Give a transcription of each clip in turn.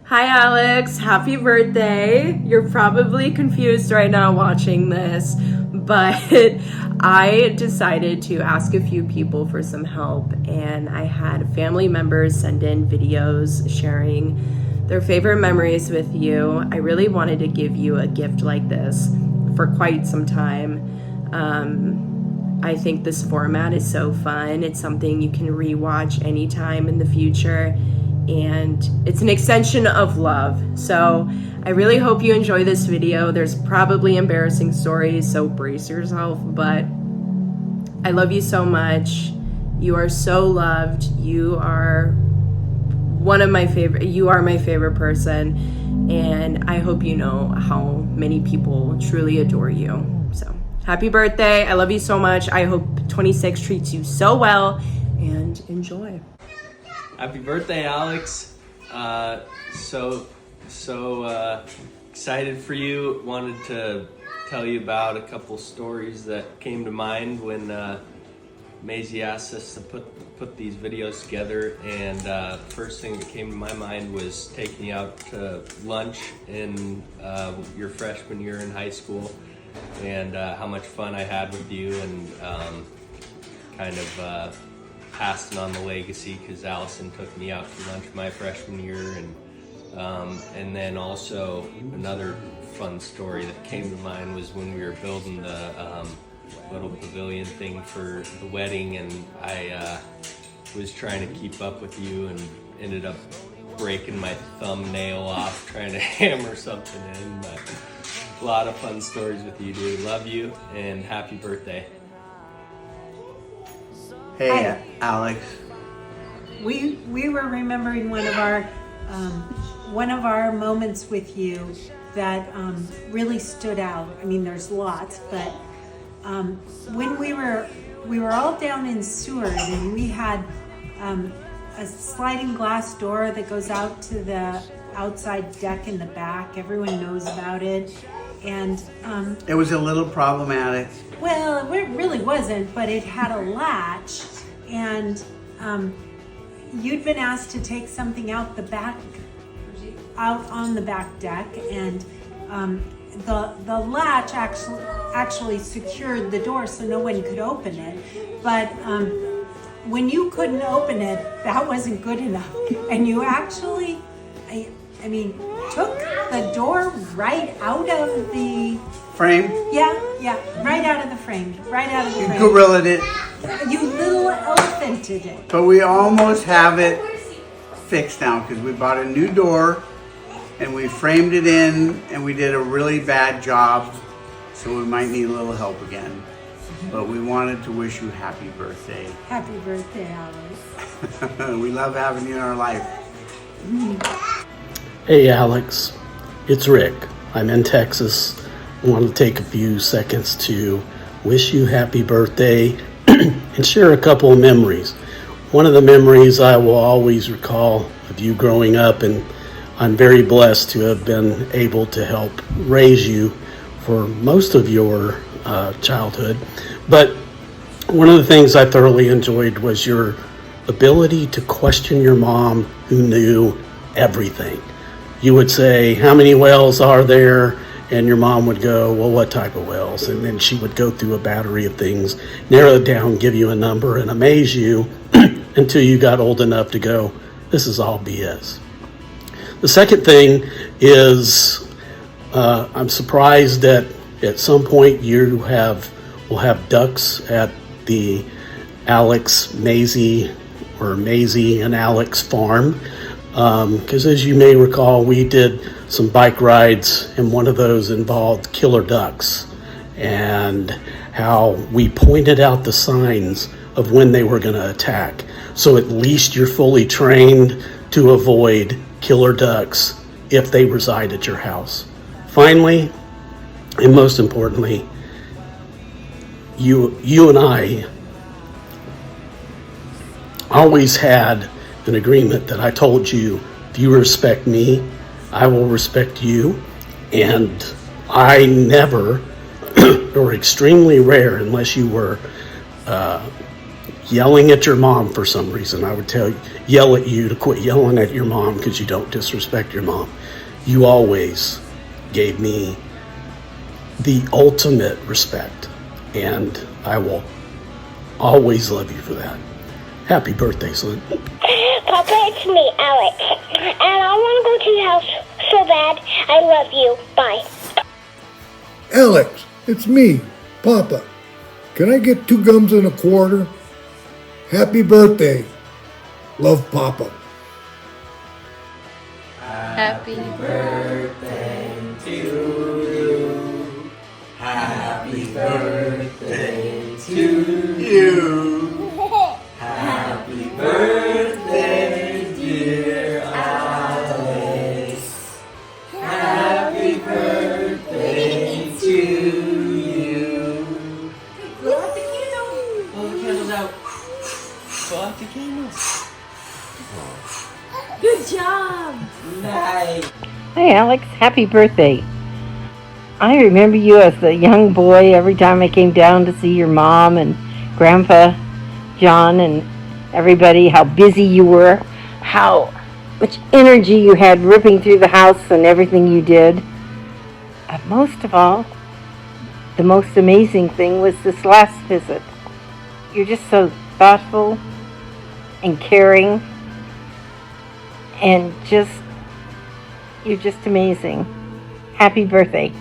Hi Alex, happy birthday. You're probably confused right now watching this, but I decided to ask a few people for some help, and I had family members send in videos sharing their favorite memories with you. I really wanted to give you a gift like this for quite some time. I think this format is so fun. It's something you can rewatch anytime in the future, and it's an extension of love. So I really hope you enjoy this video. There's probably embarrassing stories, so brace yourself, but I love you so much. You are so loved. You are my favorite person, and I hope you know how many people truly adore you. So happy birthday. I love you so much. I hope 26 treats you so well, and enjoy. Happy birthday, Alex. So excited for you. Wanted to tell you about a couple stories that came to mind when Maisie asked us to put these videos together, and first thing that came to my mind was taking you out to lunch in your freshman year in high school, and how much fun I had with you, and passing on the legacy, because Allison took me out to lunch my freshman year, and then also another fun story that came to mind was when we were building the little pavilion thing for the wedding, and I was trying to keep up with you and ended up breaking my thumbnail off trying to hammer something in. But a lot of fun stories with you, dude. Love you and happy birthday. Hey, Hi. Alex. We were remembering one of our moments with you that really stood out. I mean, there's lots, but when we were all down in Seward, and we had a sliding glass door that goes out to the outside deck in the back. Everyone knows about it, and It was a little problematic. well, it really wasn't, but it had a latch, and you'd been asked to take something out on the back deck, and the latch actually secured the door so no one could open it. But when you couldn't open it, that wasn't good enough, and you actually, I mean, took the door right out of the Frame? Yeah, right out of the frame, You gorillaed it, You little elephanted it. but we almost have it fixed now because we bought a new door and we framed it in, and we did a really bad job, so we might need a little help again. But we wanted to wish you happy birthday. Happy birthday, Alice. We love having you in our life. Hey Alex, it's Rick. I'm in Texas. I want to take a few seconds to wish you happy birthday and share a couple of memories. One of the memories I will always recall of you growing up, and I'm very blessed to have been able to help raise you for most of your childhood. But one of the things I thoroughly enjoyed was your ability to question your mom, who knew everything. You would say, "How many wells are there?" And your mom would go, "Well, what type of wells?" And then she would go through a battery of things, narrow it down, give you a number, and amaze you until you got old enough to go, "This is all BS." The second thing is, I'm surprised that at some point you will have ducks at the Maisie and Alex farm. Because as you may recall, we did some bike rides, and one of those involved killer ducks, and how we pointed out the signs of when they were going to attack. So at least you're fully trained to avoid killer ducks if they reside at your house. Finally, and most importantly, you and I always had an agreement that I told you, if you respect me, I will respect you. And I never, or extremely rare, unless you were yelling at your mom for some reason. I would yell at you to quit yelling at your mom because you don't disrespect your mom. You always gave me the ultimate respect, and I will always love you for that. Happy birthday, son. Papa, it's me, Alex. And I want to go to your house so bad. I love you. Bye. Alex, it's me, Papa. Can I get 2 gums and a quarter? Happy birthday. Love, Papa. Happy birthday to you. Happy birthday to You. Happy birthday, dear Alex. Happy birthday to you. Blow out the candle. Blow the candles out. Blow out the candles. Good job. Nice. Hey Alex, happy birthday. I remember you as a young boy every time I came down to see your mom and Grandpa John and everybody, how busy you were, how much energy you had ripping through the house and everything you did. Most of all, the most amazing thing was this last visit. You're just so thoughtful and caring and you're just amazing. Happy birthday.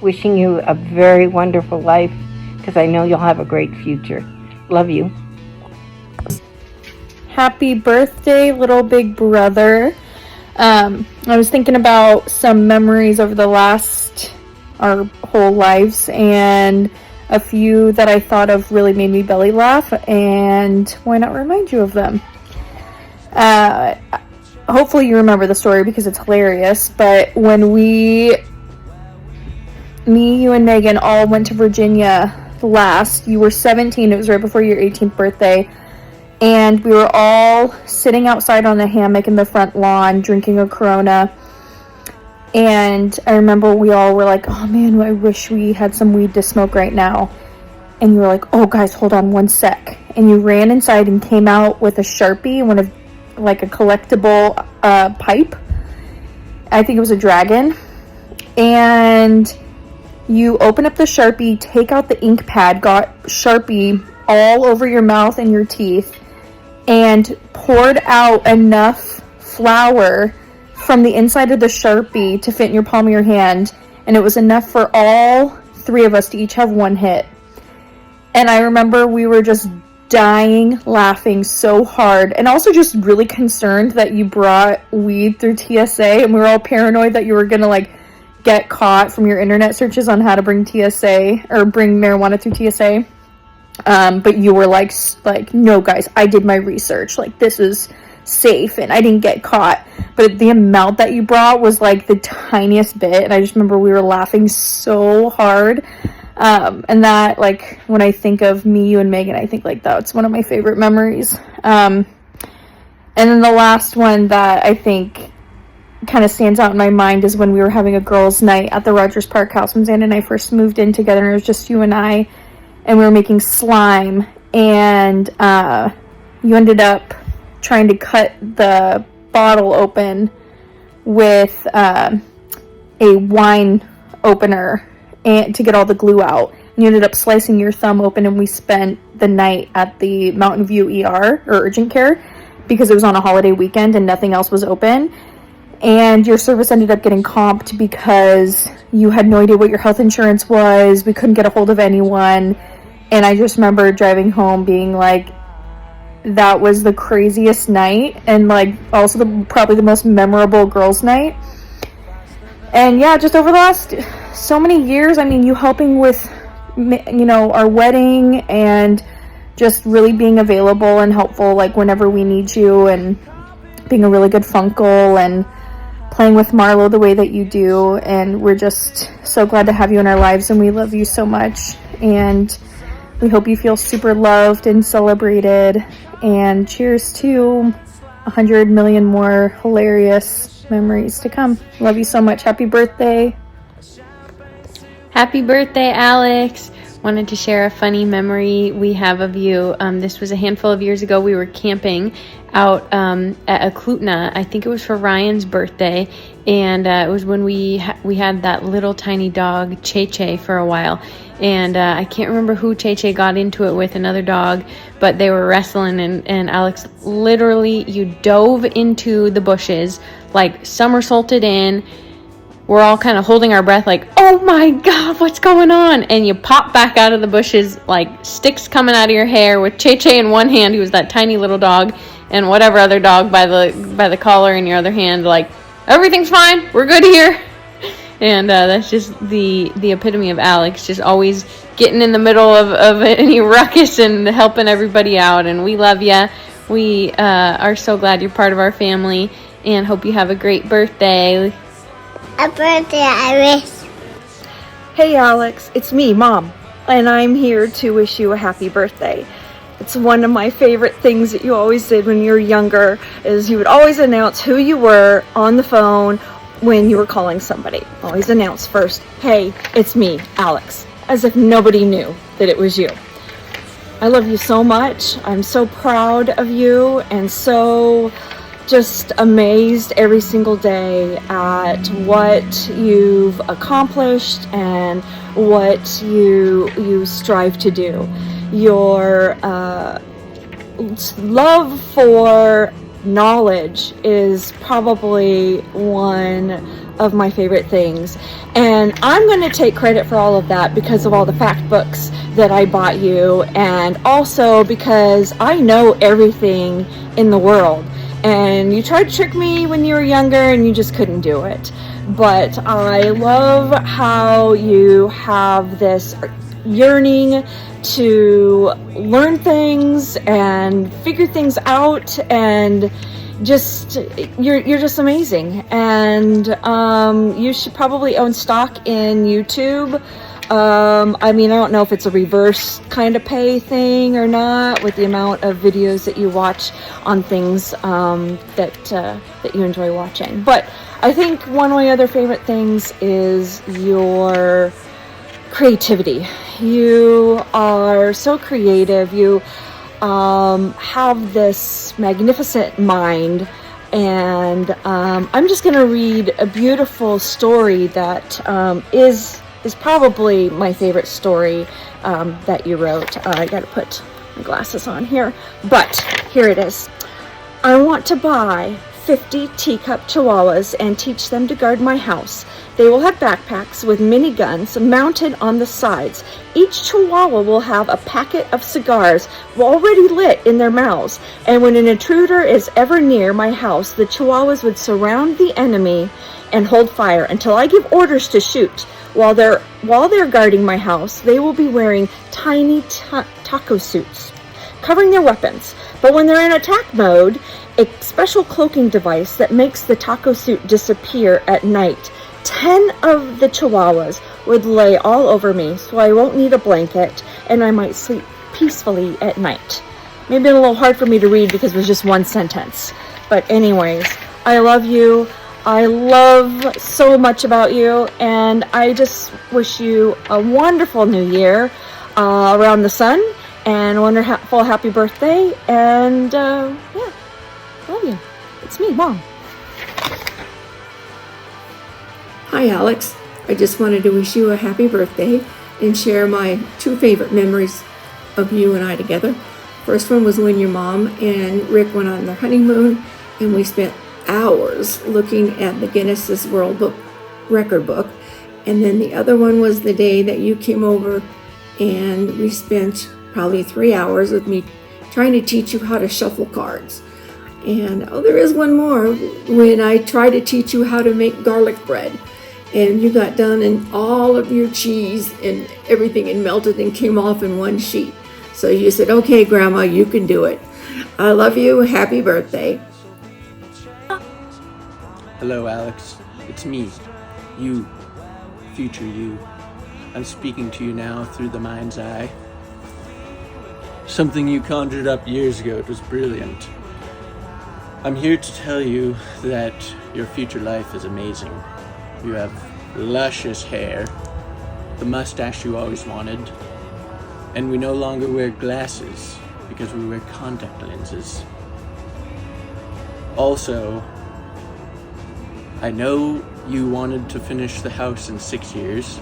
Wishing you a very wonderful life because I know you'll have a great future. Love you. Happy birthday, little big brother. I was thinking about some memories over our whole lives, and a few that I thought of really made me belly laugh, and why not remind you of them? Hopefully you remember the story because it's hilarious, but when me, you, and Megan all went to Virginia last, you were 17, it was right before your 18th birthday, and we were all sitting outside on a hammock in the front lawn drinking a Corona, and I remember we all were like, oh man, I wish we had some weed to smoke right now. And you were like, oh guys, hold on one sec, and you ran inside and came out with a Sharpie, like a collectible pipe. I think it was a dragon. And you open up the Sharpie, take out the ink pad, got Sharpie all over your mouth and your teeth, and poured out enough flour from the inside of the Sharpie to fit in your palm of your hand. And it was enough for all 3 of us to each have 1 hit. And I remember we were just dying laughing so hard, and also just really concerned that you brought weed through TSA, and we were all paranoid that you were gonna get caught from your internet searches on how to bring TSA or bring marijuana through TSA. But you were like, no guys, I did my research, this is safe and I didn't get caught. But the amount that you brought was the tiniest bit, and I just remember we were laughing so hard. And that, when I think of me, you, and Megan, I think, that's one of my favorite memories. And then the last one that I think kind of stands out in my mind is when we were having a girls' night at the Rogers Park house when Zan and I first moved in together, and it was just you and I, and we were making slime, and you ended up trying to cut the bottle open with a wine opener and to get all the glue out, and you ended up slicing your thumb open, and we spent the night at the Mountain View ER or urgent care because it was on a holiday weekend and nothing else was open, and your service ended up getting comped because you had no idea what your health insurance was. We couldn't get a hold of anyone, and I just remember driving home being like, that was the craziest night, and also probably the most memorable girls' night. And yeah, just over the last so many years, you helping with, our wedding, and just really being available and helpful, whenever we need you, and being a really good funkle, and playing with Marlo the way that you do. And we're just so glad to have you in our lives, and we love you so much. And we hope you feel super loved and celebrated. And cheers to 100 million more hilarious memories to come. Love you so much. Happy birthday. Happy birthday, Alex. wanted to share a funny memory we have of you. This was a handful of years ago. We were camping out at Eklutna. I think it was for Ryan's birthday, and it was when we had that little tiny dog, Che for a while. And I can't remember who Che got into it with, another dog, but they were wrestling, and Alex, literally, you dove into the bushes, like somersaulted in. We're all kind of holding our breath like, oh my God, what's going on? And you pop back out of the bushes, like sticks coming out of your hair, with Che in one hand, who was that tiny little dog, and whatever other dog by the collar in your other hand, like, everything's fine, we're good here. And that's just the epitome of Alex, just always getting in the middle of any ruckus and helping everybody out. And we love you. We are so glad you're part of our family, and hope you have a great birthday. A birthday, Iris. Hey Alex, it's me, Mom, and I'm here to wish you a happy birthday. It's one of my favorite things that you always did when you were younger, is you would always announce who you were on the phone when you were calling somebody. Always announce first, hey, it's me, Alex, as if nobody knew that it was you. I love you so much. I'm so proud of you, and so just amazed every single day at what you've accomplished and what you strive to do. Your love for knowledge is probably one of my favorite things, and I'm going to take credit for all of that because of all the fact books that I bought you, and also because I know everything in the world. And you tried to trick me when you were younger and you just couldn't do it. But I love how you have this yearning to learn things and figure things out, and just you're just amazing. And you should probably own stock in YouTube. I mean, I don't know if it's a reverse kind of pay thing or not, with the amount of videos that you watch on things that you enjoy watching. But I think one of my other favorite things is your creativity. You are so creative. You have this magnificent mind. And I'm just going to read a beautiful story that is probably my favorite story that you wrote. I gotta put my glasses on here, but here it is. I want to buy 50 teacup chihuahuas and teach them to guard my house. They will have backpacks with mini guns mounted on the sides. Each chihuahua will have a packet of cigars already lit in their mouths, and when an intruder is ever near my house, the chihuahuas would surround the enemy and hold fire until I give orders to shoot. While they're guarding my house, they will be wearing tiny taco suits, covering their weapons. But when they're in attack mode, a special cloaking device that makes the taco suit disappear at night. 10 of the chihuahuas would lay all over me, so I won't need a blanket, and I might sleep peacefully at night. Maybe a little hard for me to read because it was just one sentence. But anyways, I love you. I love so much about you, and I just wish you a wonderful new year around the sun, and a wonderful happy birthday, and yeah, love you. It's me, Mom. Hi Alex, I just wanted to wish you a happy birthday and share my two favorite memories of you and I together. First one was when your mom and Rick went on their honeymoon, and we spent hours looking at the Guinness World Book record book. And then the other one was the day that you came over, and we spent probably 3 hours with me trying to teach you how to shuffle cards. And oh, there is one more, when I tried to teach you how to make garlic bread, and you got done and all of your cheese and everything and melted and came off in one sheet. So you said, okay, Grandma, you can do it. I love you. Happy birthday. Hello, Alex. It's me, you, future you. I'm speaking to you now through the mind's eye. Something you conjured up years ago. It was brilliant. I'm here to tell you that your future life is amazing. You have luscious hair, the mustache you always wanted, And we no longer wear glasses because we wear contact lenses. Also, I know you wanted to finish the house in 6 years.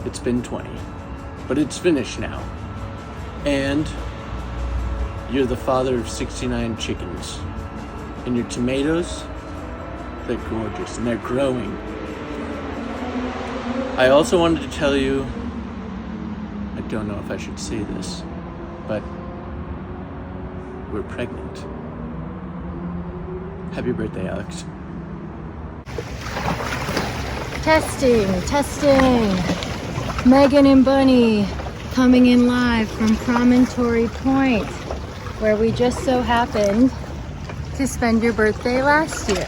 It's been 20, but it's finished now. And you're the father of 69 chickens. And your tomatoes, they're gorgeous and they're growing. I also wanted to tell you, I don't know if I should say this, but we're pregnant. Happy birthday, Alex. Testing. Megan and Bunny coming in live from Promontory Point, where we just so happened to spend your birthday last year.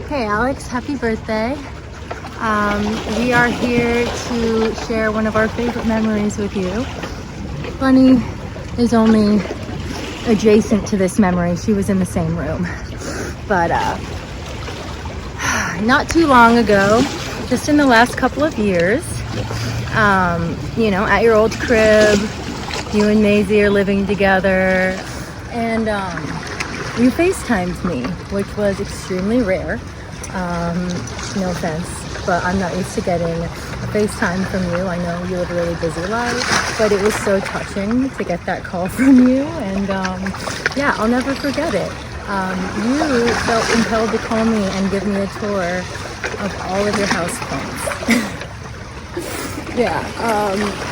Hey Alex, happy birthday. We are here to share one of our favorite memories with you. Bunny is only adjacent to this memory. She was in the same room. But not too long ago, just in the last couple of years, at your old crib, you and Maisie are living together, and you FaceTimed me, which was extremely rare. No offense, but I'm not used to getting a FaceTime from you. I know you live a really busy life, but it was so touching to get that call from you, and I'll never forget it. You felt compelled to call me and give me a tour of all of your house plants.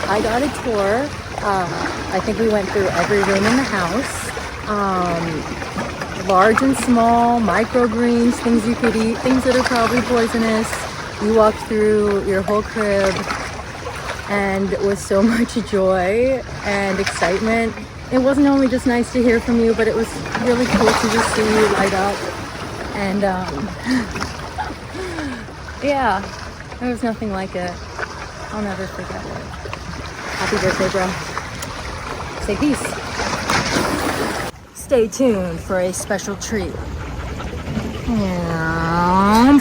I got a tour. I think we went through every room in the house. Large and small, microgreens, things you could eat, things that are probably poisonous. You walked through your whole crib, and with so much joy and excitement. It wasn't only just nice to hear from you, but it was really cool to just see you light up. And there was nothing like it. I'll never forget it. Happy birthday, bro. Say peace. Stay tuned for a special treat. Yeah.